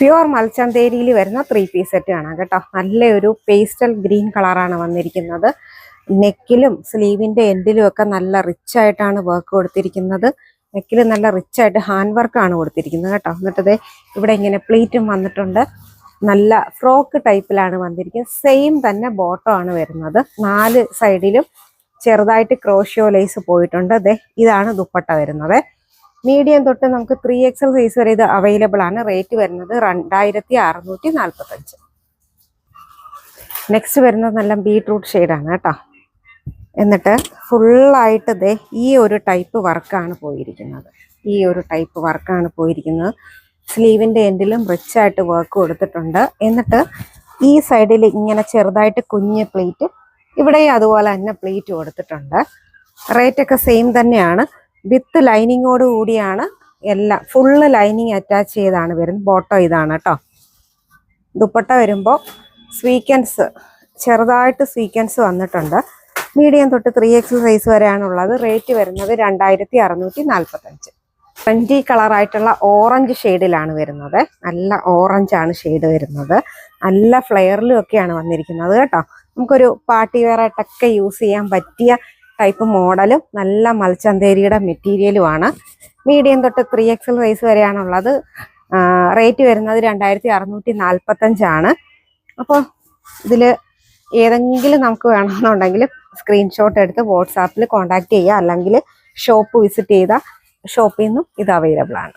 Pure മൽച്ചന്തേരിയിൽ വരുന്ന 3 piece set ആണ് കേട്ടോ. നല്ലൊരു പേസ്റ്റൽ ഗ്രീൻ കളറാണ് വന്നിരിക്കുന്നത്. നെക്കിലും സ്ലീവിന്റെ എൻഡിലും ഒക്കെ നല്ല റിച്ച് ആയിട്ടാണ് വർക്ക് കൊടുത്തിരിക്കുന്നത്. നെക്കിൽ നല്ല റിച്ച് ആയിട്ട് ഹാൻഡ് വർക്കാണ് കൊടുത്തിരിക്കുന്നത് കേട്ടോ. എന്നിട്ടത് ഇവിടെ ഇങ്ങനെ പ്ലീറ്റും വന്നിട്ടുണ്ട്. നല്ല ഫ്രോക്ക് ടൈപ്പിലാണ് വന്നിരിക്കുന്നത്. സെയിം തന്നെ ബോട്ടം ആണ് വരുന്നത്. 4 സൈഡിലും ചെറുതായിട്ട് ക്രോഷ്യോ ലേസ് പോയിട്ടുണ്ട്. അതെ, ഇതാണ് ദുപ്പട്ട വരുന്നത്. മീഡിയം തൊട്ട് നമുക്ക് 3XL സൈസ് വരെ ഇത് അവൈലബിൾ ആണ്. റേറ്റ് വരുന്നത് 2645. നെക്സ്റ്റ് വരുന്നത് നല്ല ബീട്രൂട്ട് ഷെയ്ഡാണ് കേട്ടോ. എന്നിട്ട് ഫുള്ളായിട്ട് ഇതേ ഈ ഒരു ടൈപ്പ് വർക്കാണ് പോയിരിക്കുന്നത്. സ്ലീവിന്റെ എൻഡിലും റിച്ച് ആയിട്ട് വർക്ക് കൊടുത്തിട്ടുണ്ട്. എന്നിട്ട് ഈ സൈഡിൽ ഇങ്ങനെ ചെറുതായിട്ട് കുഞ്ഞ് പ്ലേറ്റ്, ഇവിടെയും അതുപോലെ തന്നെ പ്ലേറ്റ് കൊടുത്തിട്ടുണ്ട്. റേറ്റ് ഒക്കെ സെയിം തന്നെയാണ്. വിത്ത് ലൈനിങ്ങോട് കൂടിയാണ് എല്ലാം. ഫുള്ള് ലൈനിങ് അറ്റാച്ച് ചെയ്താണ് വരുന്നത്. ബോട്ടം ഇതാണ് കേട്ടോ. ദുപ്പട്ട വരുമ്പോൾ സ്വീക്കൻസ്, ചെറുതായിട്ട് സ്വീക്കൻസ് വന്നിട്ടുണ്ട്. മീഡിയം തൊട്ട് 3XL സൈസ് വരെയാണുള്ളത്. റേറ്റ് വരുന്നത് 2645. 20 കളറായിട്ടുള്ള ഓറഞ്ച് ഷെയ്ഡിലാണ് വരുന്നത്. നല്ല ഓറഞ്ചാണ് ഷെയ്ഡ് വരുന്നത്. നല്ല ഫ്ലെയറിലും ഒക്കെയാണ് വന്നിരിക്കുന്നത് കേട്ടോ. നമുക്കൊരു പാർട്ടി വെയർ ആയിട്ടൊക്കെ യൂസ് ചെയ്യാൻ പറ്റിയ ടൈപ്പ് മോഡലും നല്ല മൽച്ചന്തേരിയുടെ മെറ്റീരിയലുമാണ്. മീഡിയം തൊട്ട് 3XL സൈസ് വരെയാണുള്ളത്. റേറ്റ് വരുന്നത് 2645. അപ്പോൾ ഇതിൽ ഏതെങ്കിലും നമുക്ക് വേണമെന്നുണ്ടെങ്കിൽ സ്ക്രീൻഷോട്ട് എടുത്ത് വാട്സാപ്പിൽ കോൺടാക്ട് ചെയ്യുക. അല്ലെങ്കിൽ ഷോപ്പ് വിസിറ്റ് ചെയ്താൽ ഷോപ്പിൽ നിന്നും ഇത് അവൈലബിൾ ആണ്.